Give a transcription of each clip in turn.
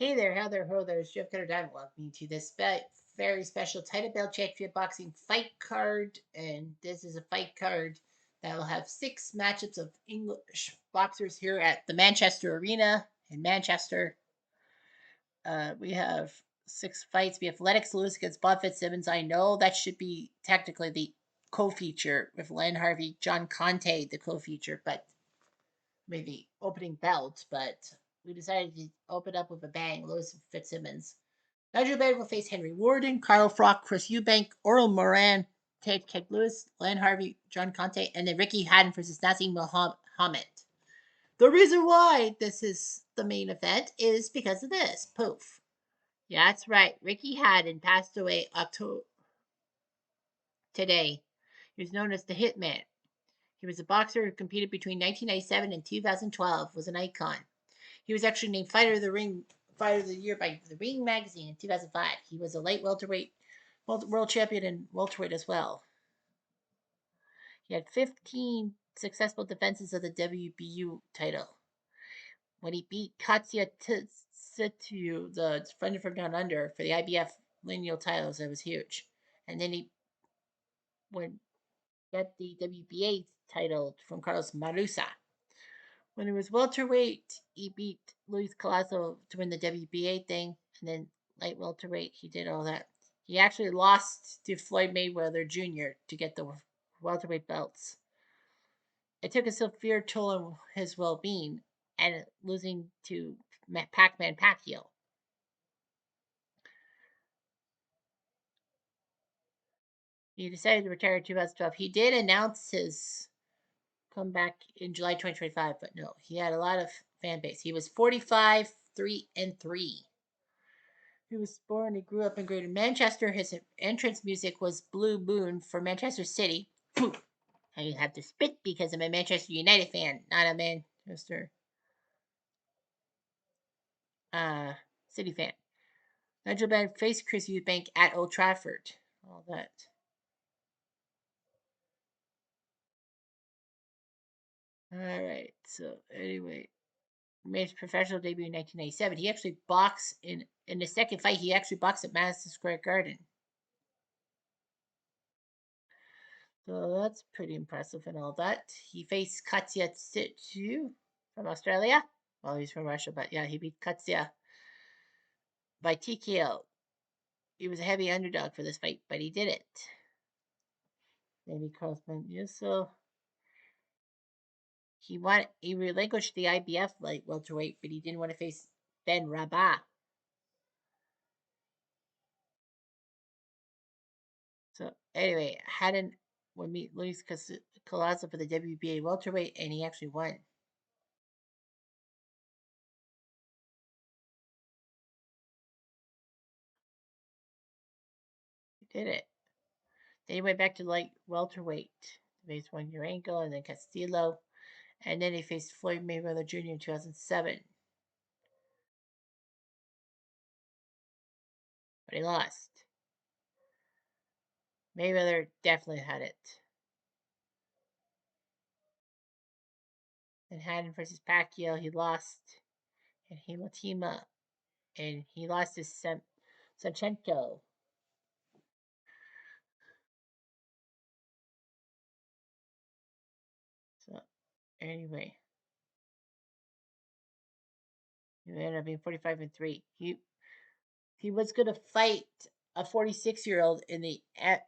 Hey there, how there, ho there, it's Jeff Cutter Diamond. Welcome to this very special title belt championship boxing fight card. And this is a fight card that will have 6 matchups of English boxers here at the Manchester Arena in Manchester. We have 6 fights. We have Lennox Lewis against Bout Fitzsimmons. I know that should be technically the co-feature with Len Harvey, John Conte, the co-feature, but maybe opening belt, but we decided to open up with a bang. Lewis Fitzsimmons. Nigel Baird will face Henry Warden, Carl Frock, Chris Eubank, Earl Moran, Ted Keg Lewis, Len Harvey, John Conte, and then Ricky Hatton versus Nassim Mohammed. The reason why this is the main event is because of this. Poof. Yeah, that's right. Ricky Hatton passed away October today. He was known as the Hitman. He was a boxer who competed between 1997 and 2012. Was an icon. He was actually named Fighter of the Year by the Ring magazine in 2005. He was a light welterweight world champion and welterweight as well. He had 15 successful defenses of the WBU title. When he beat Katsia Tsitu, the friend from down under, for the IBF lineal titles, it was huge. And then he got the WBA title from Carlos Marusa. When he was welterweight, he beat Luis Colazo to win the WBA thing, and then light welterweight, he did all that. He actually lost to Floyd Mayweather Jr. to get the welterweight belts. It took a severe toll on his well-being, and losing to Pac-Man Pacquiao. He decided to retire in 2012. He did announce his comeback in July 2025, but no, he had a lot of fan base. He was 45, 3-3. He was born and grew up in Greater Manchester. His entrance music was Blue Moon for Manchester City. I have to spit because I'm a Manchester United fan, not a Manchester City fan. Nigel Benn faced Chris Eubank at Old Trafford. All that. All right. So anyway, made his professional debut in 1997. He actually boxed in the second fight. He actually boxed at Madison Square Garden. So that's pretty impressive and all that. He faced Katsia Tsitu from Australia. Well, he's from Russia, but yeah, he beat Katsia by TKO. He was a heavy underdog for this fight, but he did it. Maybe Crossman Yusso. He relinquished the IBF light welterweight, but he didn't want to face Ben Rabah. So anyway, Haddon would meet Luis Colazo for the WBA welterweight, and he actually won. He did it. Then he went back to light welterweight. He faced Juan Urango and then Castillo. And then he faced Floyd Mayweather Jr. in 2007. But he lost. Mayweather definitely had it. And Haddon versus Pacquiao, he lost. And Himatima. And he lost to Sanchenko. So, anyway. He ended up being 45-3. He was going to fight a 46-year-old in the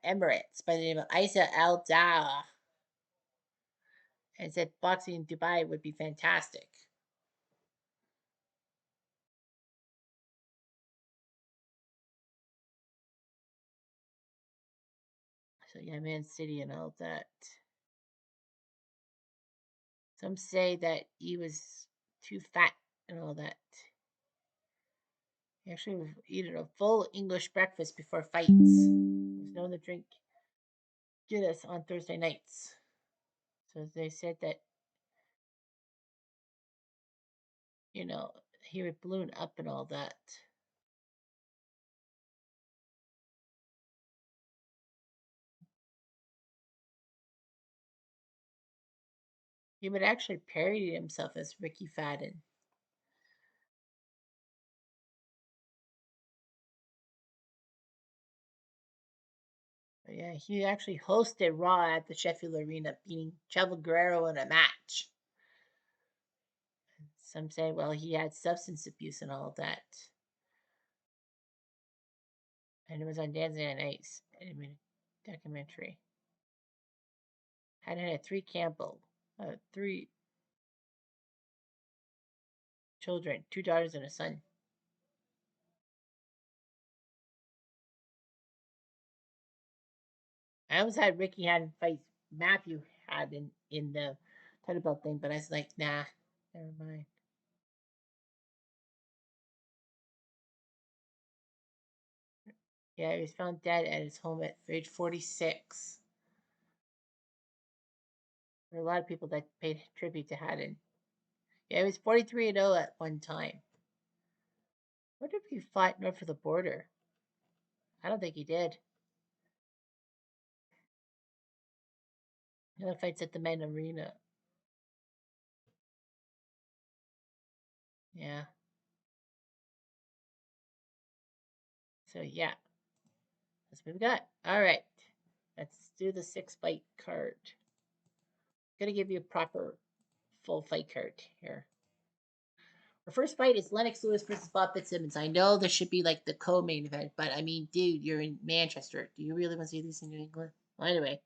Emirates by the name of Isa Al Dawa, and said boxing in Dubai would be fantastic. So yeah, Man City and all that. Some say that he was too fat and all that. He actually was eating a full English breakfast before fights. He was known to drink Guinness on Thursday nights. So they said that, he would balloon up and all that. He would actually parody himself as Ricky Fadden. Yeah, he actually hosted Raw at the Sheffield Arena, beating Chavo Guerrero in a match. Some say, well, he had substance abuse and all that. And it was on Dancing on Ice, documentary. Had 3 children, 2 daughters and a son. I almost had Ricky Hatton fight Matthew Hatton in the title belt thing, but I was like, nah, never mind. Yeah, he was found dead at his home at age 46. There were a lot of people that paid tribute to Hatton. Yeah, he was 43-0 at one time. I wonder if he fought north of the border. I don't think he did. The fights at the main arena. Yeah. So yeah, that's what we got. All right, let's do the 6-fight card. I'm gonna give you a proper full fight card here. The first fight is Lennox Lewis versus Bob Fitzsimmons. I know this should be like the co-main event, but I mean, dude, you're in Manchester. Do you really want to see this in New England? Well, anyway,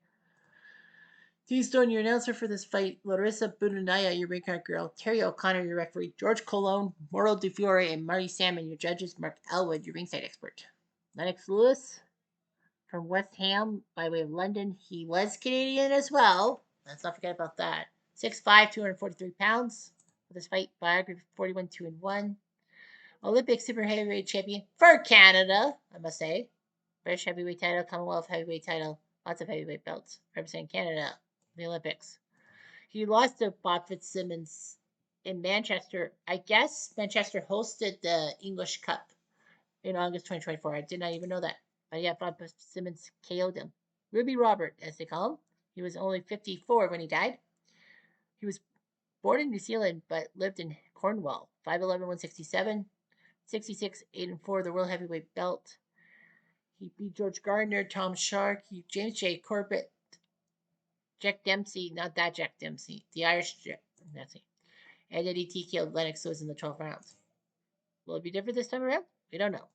T-Stone, your announcer for this fight. Larissa Bununaya, your ring card girl. Terry O'Connor, your referee. George Colon, Mauro DeFiore, and Marty Salmon, your judges. Mark Elwood, your ringside expert. Lennox Lewis from West Ham by way of London. He was Canadian as well. Let's not forget about that. 6'5", 243 pounds. For this fight, biography 41 2-1. Olympic super heavyweight champion for Canada, I must say. British heavyweight title, Commonwealth heavyweight title, lots of heavyweight belts representing Canada in the Olympics. He lost to Bob Fitzsimmons in Manchester. I guess Manchester hosted the English Cup in August 2024. I did not even know that. But yeah, Bob Fitzsimmons KO'd him. Ruby Robert, as they call him. He was only 54 when he died. He was born in New Zealand but lived in Cornwall. 5'11", 167. 66, 8-4, the World Heavyweight Belt. He beat George Gardner, Tom Shark, James J. Corbett, Jack Dempsey, not that Jack Dempsey, the Irish Jack Dempsey. And then he TKO'd Lennox Lewis in the 12 rounds. Will it be different this time around? We don't know.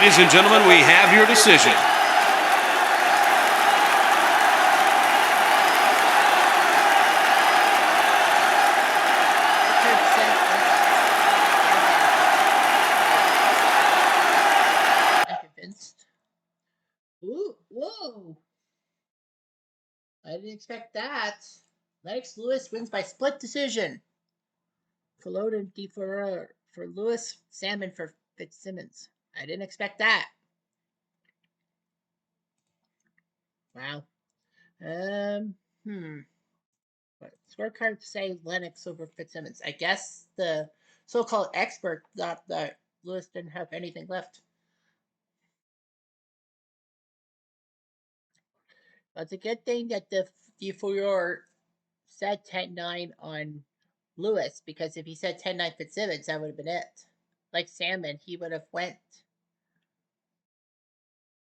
Ladies and gentlemen, we have your decision. I'm convinced. Ooh, whoa! I didn't expect that. Lennox Lewis wins by split decision. Culloden DeFerrer for Lewis, Salmon for Fitzsimmons. I didn't expect that. Wow. But scorecards say Lennox over Fitzsimmons. I guess the so-called expert thought that Lewis didn't have anything left. But it's a good thing that the DeFerrer said 10-9 on Lewis, because if he said 10-9 Fitzsimmons, that would have been it. Like Salmon, he would have went.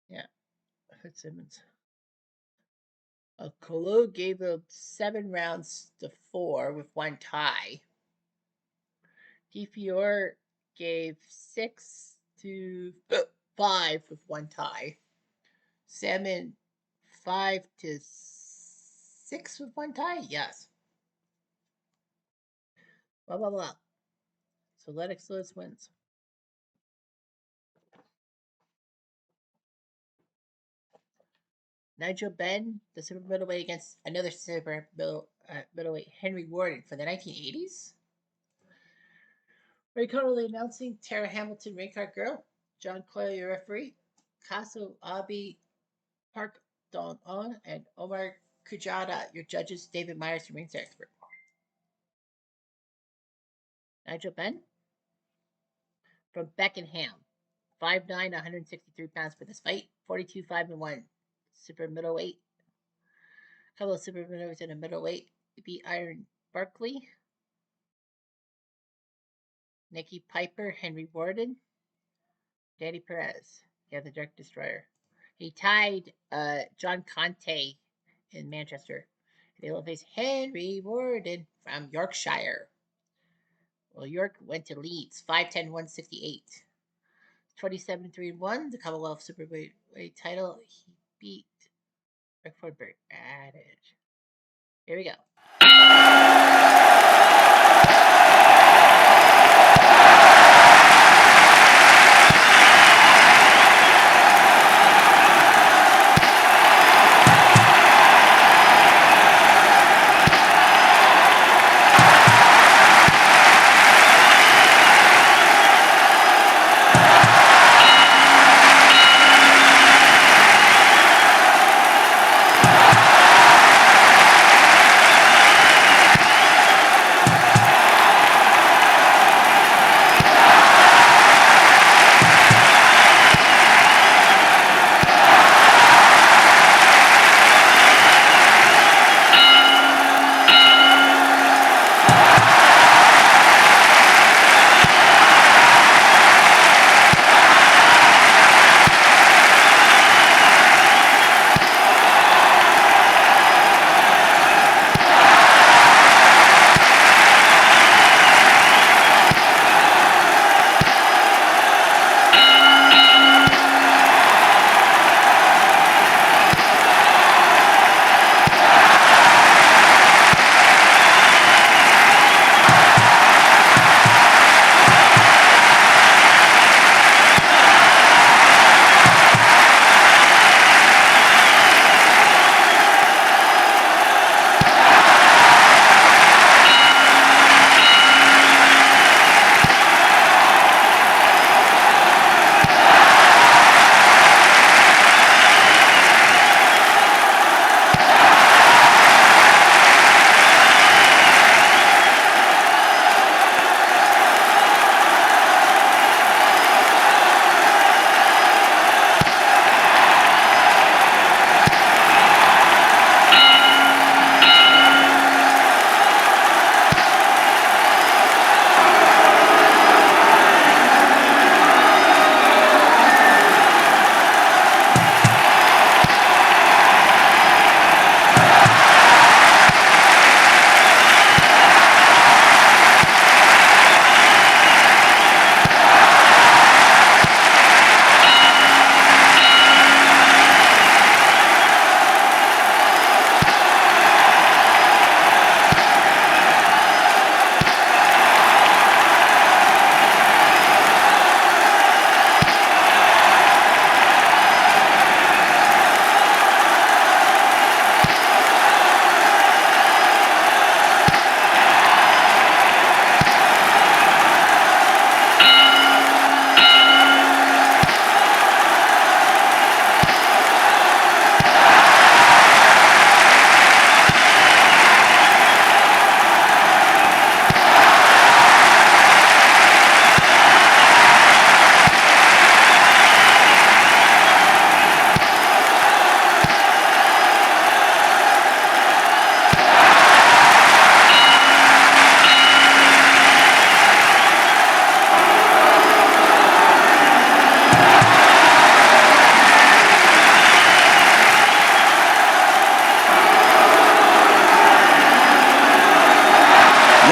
Yeah, Fitzsimmons. Colo gave him 7 rounds to 4 with 1 tie. DeFiore gave 6 to 5 with 1 tie. Salmon 5 to 6 with 1 tie? Yes. Blah, blah, blah. So Lennox Lewis wins. Nigel Benn, the super middleweight, against another super middleweight, Henry Warden, for the 1980s. Ray currently announcing Tara Hamilton, Ring Card Girl. John Coyle, your referee. Kaso Abi, Park Dong On, and Omar Kujada, your judges. David Myers, your rings expert. Nigel Benn from Beckenham. 5'9", 163 pounds for this fight. 42, 5-1. Super middleweight. A couple of super middleweights in a middleweight. Beat Iron Barkley. Nikki Piper, Henry Warden. Danny Perez. Yeah, the Dark Destroyer. He tied John Conte in Manchester. They will face Henry Warden from Yorkshire. Well, York went to Leeds. 5'10", 168. 27-3-1, the Commonwealth Superweight title. He beat Rickford Adage. Here we go.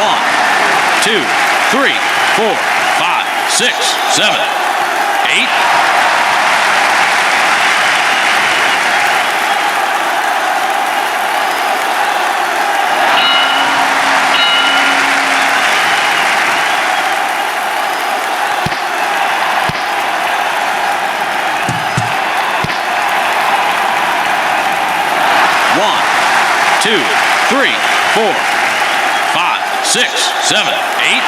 1, 2, 3, 4, 5, 6, 7, 8. One, two, three, 4, 5, 6, 7, 8.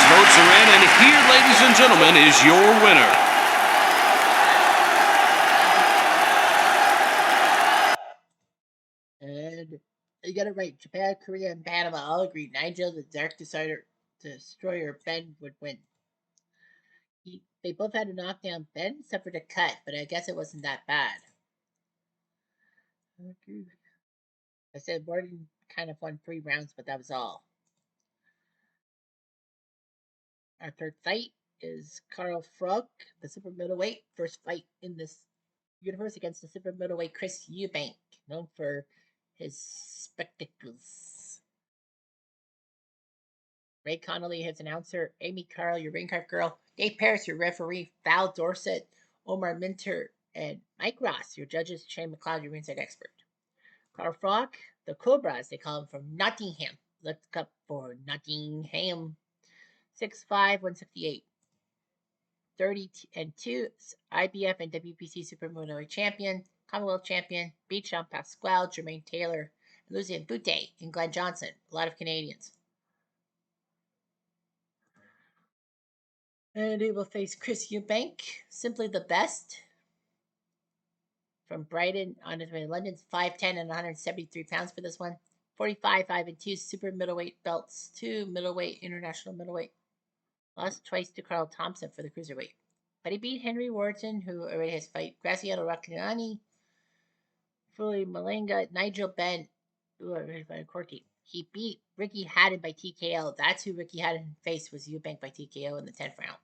Votes are in, and here, ladies and gentlemen, is your winner. And you got it right. Japan, Korea, and Panama all agreed Nigel, the Dark Destroyer Ben, would win. They both had a knockdown. Ben suffered a cut, but I guess it wasn't that bad. I said Morgan kind of won 3 rounds, but that was all. Our third fight is Carl Frog, the super middleweight, first fight in this universe against the super middleweight Chris Eubank, known for his spectacles. Ray Connolly, his announcer, Amy Carl, your ring card girl, Dave Paris, your referee, Val Dorset, Omar Minter, and Mike Ross, your judges, Shane McLeod, your ringside expert. Carl Frog, the Cobras, they call him, from Nottingham. Look up for Nottingham. 6'5", 168. 32 IBF and WPC Super Middleweight Champion, Commonwealth Champion, beat Jean Pasquale, Jermaine Taylor, Lucien Boutte, and Glenn Johnson. A lot of Canadians. And he will face Chris Eubank, simply the best, from Brighton on his way to London's 5'10" and 173 pounds for this one. 45, 5 and 2 super middleweight belts, 2 middleweight, international middleweight. Lost twice to Carl Thompson for the cruiserweight. But he beat Henry Wharton, who already has fight Graciano Racchiani, Fully Malenga, Nigel Benn, Corky. He beat Ricky Hatton by TKO. That's who Ricky Hatton faced, was Eubank by TKO in the 10th round.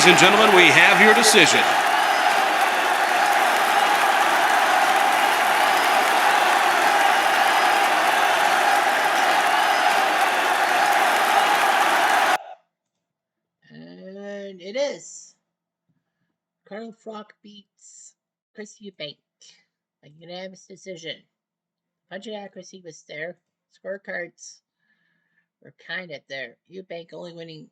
ladies and gentlemen, we have your decision. And it is. Colonel Frock beats Chris Eubank. A unanimous decision. Punch accuracy was there. Scorecards were kind of there. Eubank only winning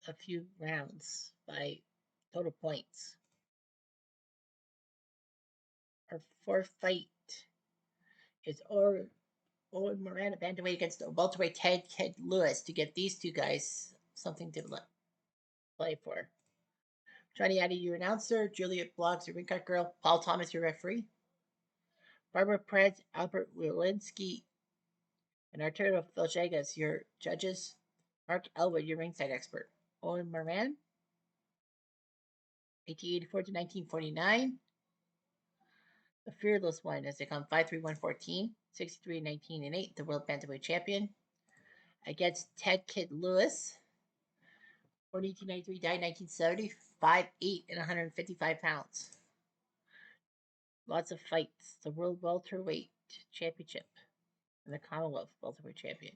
a few rounds by total points. Our fourth fight is Owen Moran, a bantamweight against the welterweight Ted Kid Lewis to get these two guys something to play for. Johnny Addy, your announcer. Juliet Bloggs, your ring card girl. Paul Thomas, your referee. Barbara Perez, Albert Wilinski, and Arturo Villegas, your judges. Mark Elwood, your ringside expert. Owen Moran, 1884 to 1949. The Fearless One, as they come 5-3-1-14, 63-19 and 8, the World Bantamweight Champion. Against Ted Kid Lewis, born 1893, died 1970, 5'8" and 155 pounds. Lots of fights. The World Welterweight Championship and the Commonwealth Welterweight Champion.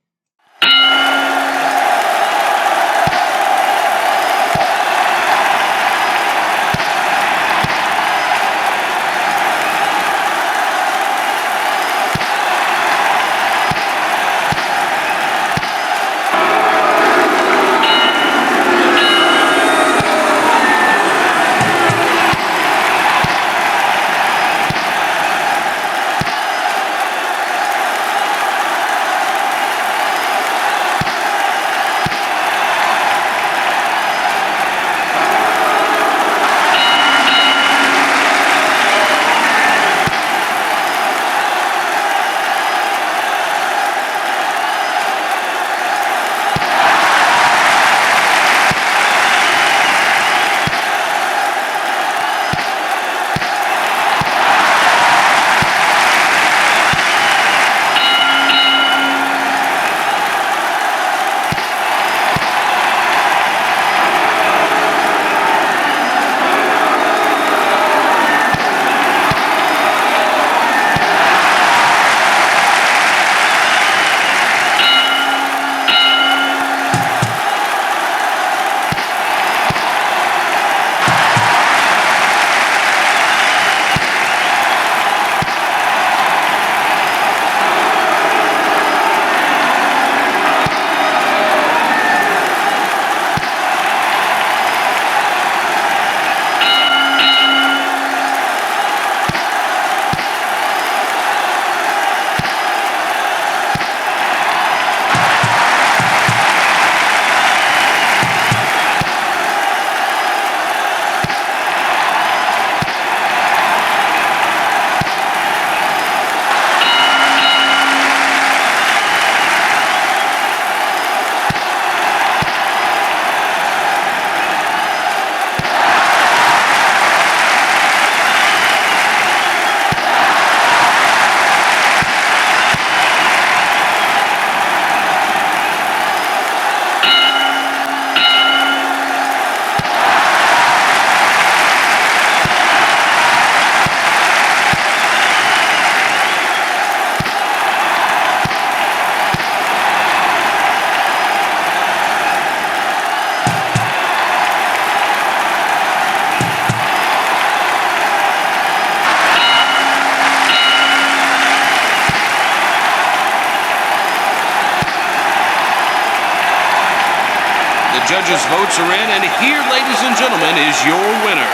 Judges' votes are in, and here, ladies and gentlemen, is your winner.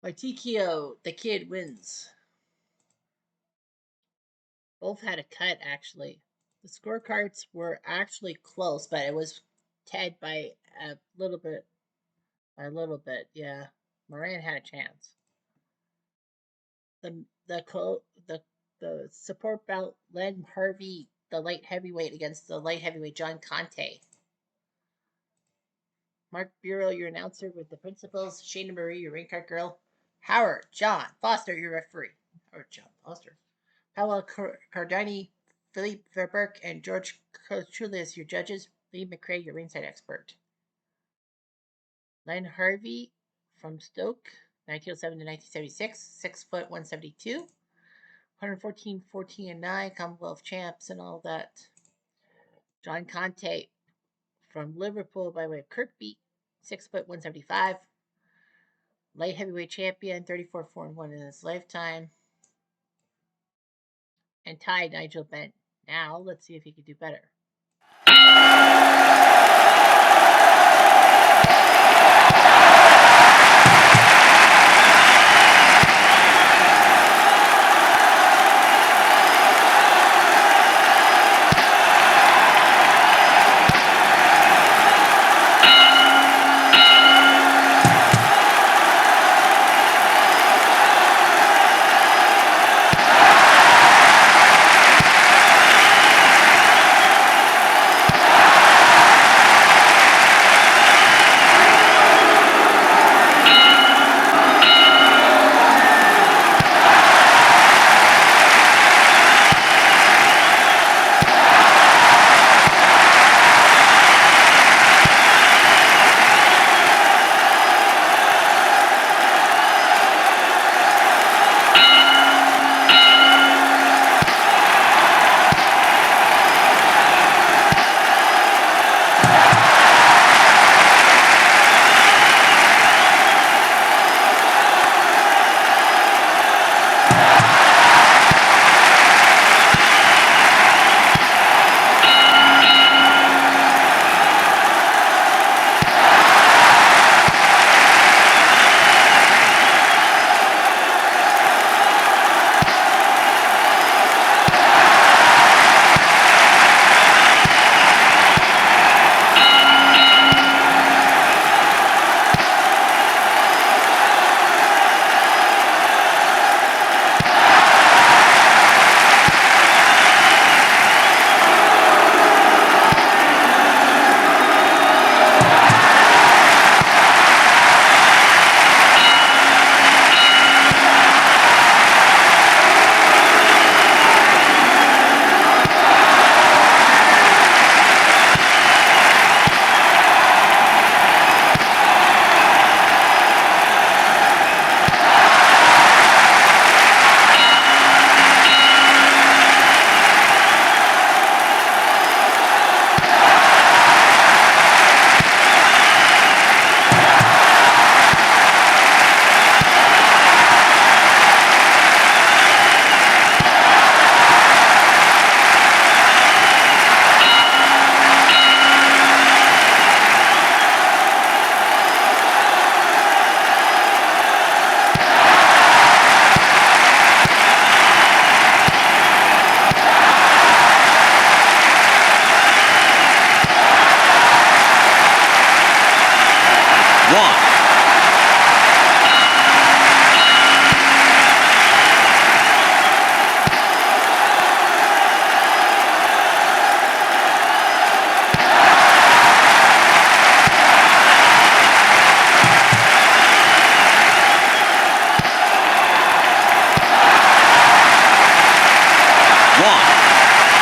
By TKO, the Kid wins. Both had a cut, actually. The scorecards were actually close, but it was Ted by a little bit. By a little bit, yeah. Moran had a chance. The support belt Len Harvey, the light heavyweight, against the light heavyweight John Conte. Mark Bureau, your announcer with the principals. Shayna Marie, your ring card girl. Howard John Foster, your referee. Howard John Foster. Paolo Cardani, Philippe Verberg, and George Kochulis, your judges. Lee McRae, your ringside expert. Len Harvey from Stoke, 1907 to 1976, 6 foot 172, 114, 14 and 9, Commonwealth champs and all that. John Conte from Liverpool by way of Kirkby, 6 foot 175, light heavyweight champion, 34 4 and 1 in his lifetime. And tied Nigel Benn. Now let's see if he can do better.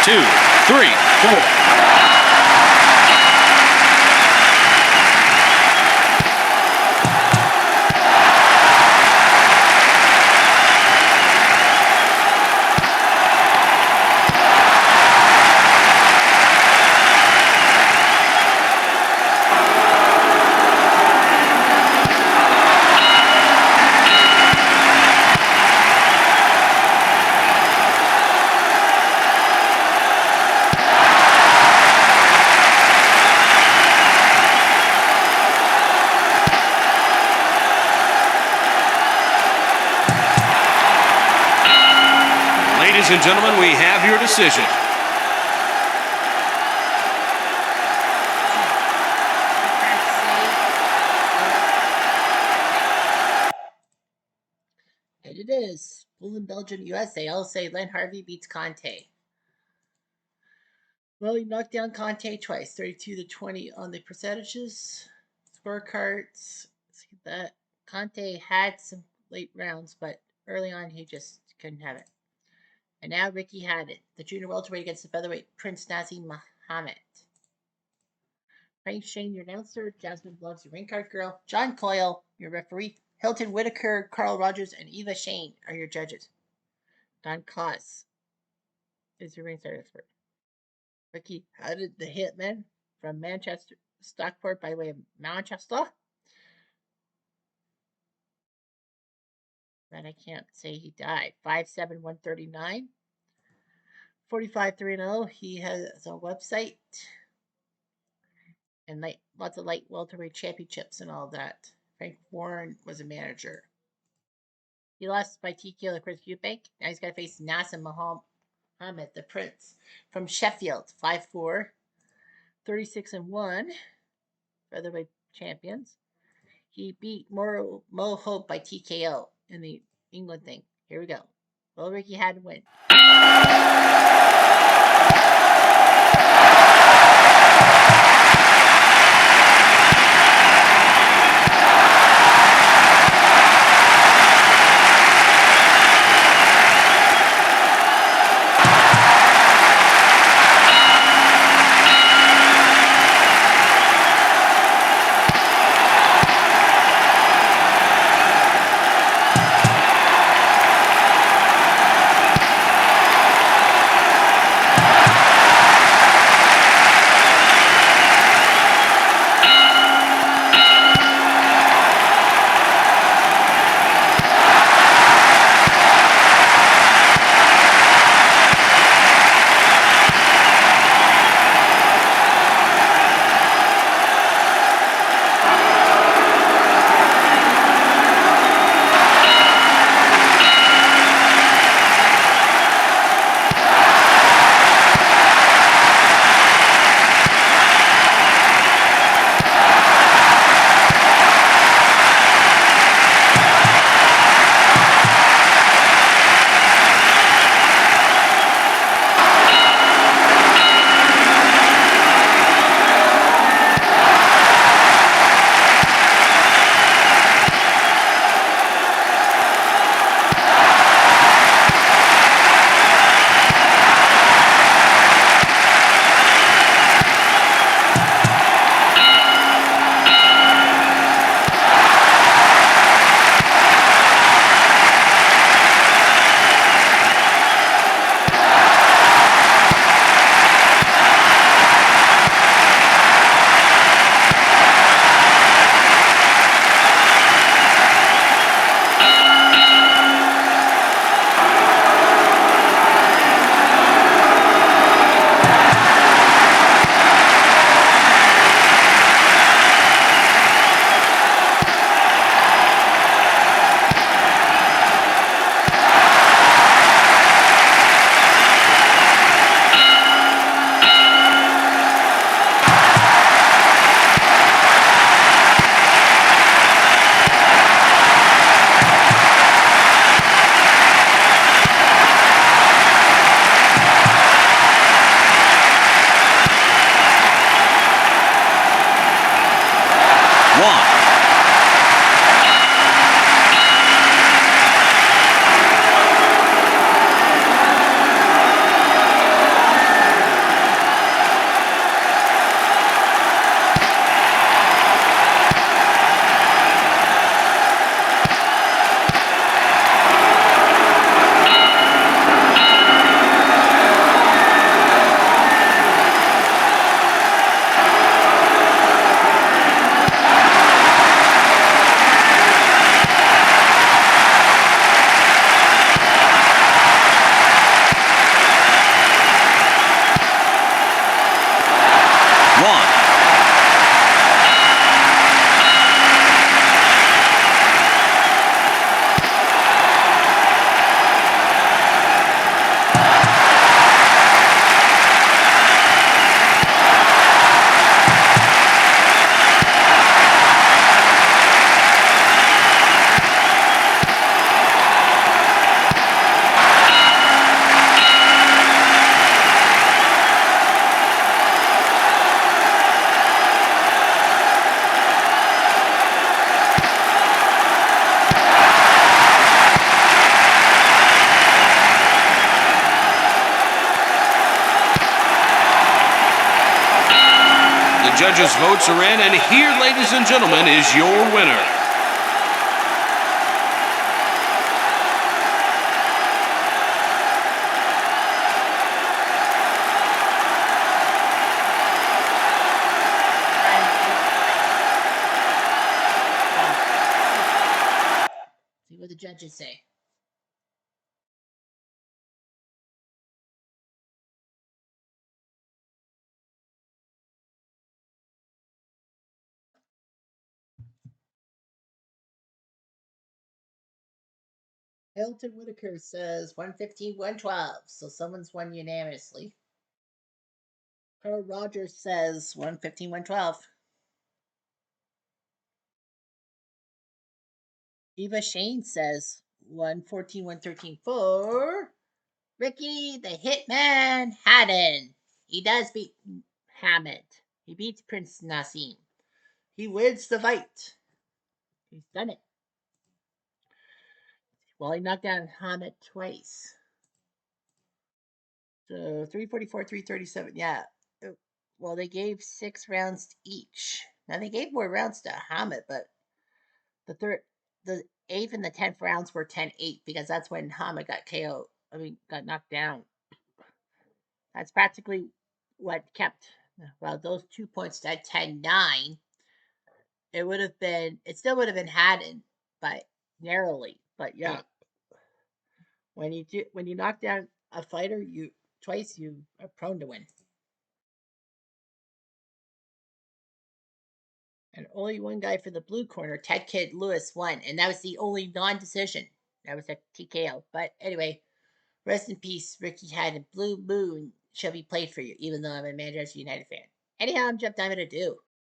Two, three, four. Ladies and gentlemen, we have your decision. And it is. Poland, Belgium, USA. I'll say Len Harvey beats Conte. Well, he knocked down Conte twice, 32 to 20 on the percentages. Scorecards. See that Conte had some late rounds, but early on he just couldn't have it. And now Ricky Hatton, the junior welterweight against the featherweight Prince Nazi Muhammad. Frank Shane, your announcer. Jasmine Blogs, your ring card girl. John Coyle, your referee. Hilton Whitaker, Carl Rogers, and Eva Shane are your judges. Don Koss is your ringside expert. Ricky Hatton, the Hitman from Manchester, Stockport by way of Manchester. That I can't say he died. 5'7", 139. 45-3-0. He has a website and lots of light welterweight championships and all that. Frank Warren was a manager. He lost by TKO to Chris Eubank. Now he's got to face Nassim Muhammad, the Prince, from Sheffield. 5'4", 36-1. Featherweight champions. He beat Mo Hope by TKO in the England thing. Here we go. Will Ricky Hatton win? judges' votes are in, and here, ladies and gentlemen, is your winner. See what the judges say. Hilton Whitaker says 115, 112. So someone's won unanimously. Carl Rogers says 115, 112. Eva Shane says 114, 113 for Ricky the Hitman Hatton. He does beat Hammett. He beats Prince Nassim. He wins the fight. He's done it. Well, he knocked down Hammett twice. So 344, 337. Yeah. Well, they gave 6 rounds each. Now they gave more rounds to Hammett, but the 8th and the 10th rounds were 10-8 because that's when Hammett got KO. Got knocked down. That's practically what kept. Well, those 2 points at 10-9. It still would have been Haddon, but narrowly. But yeah, when you knock down a fighter, you are prone to win. And only one guy for the blue corner, Ted Kid Lewis, won, and that was the only non-decision. That was a TKO. But anyway, rest in peace, Ricky Haddon. Blue Moon shall be played for you, even though I'm a Manchester United fan. Anyhow, I'm Jeff Diamond. Adieu.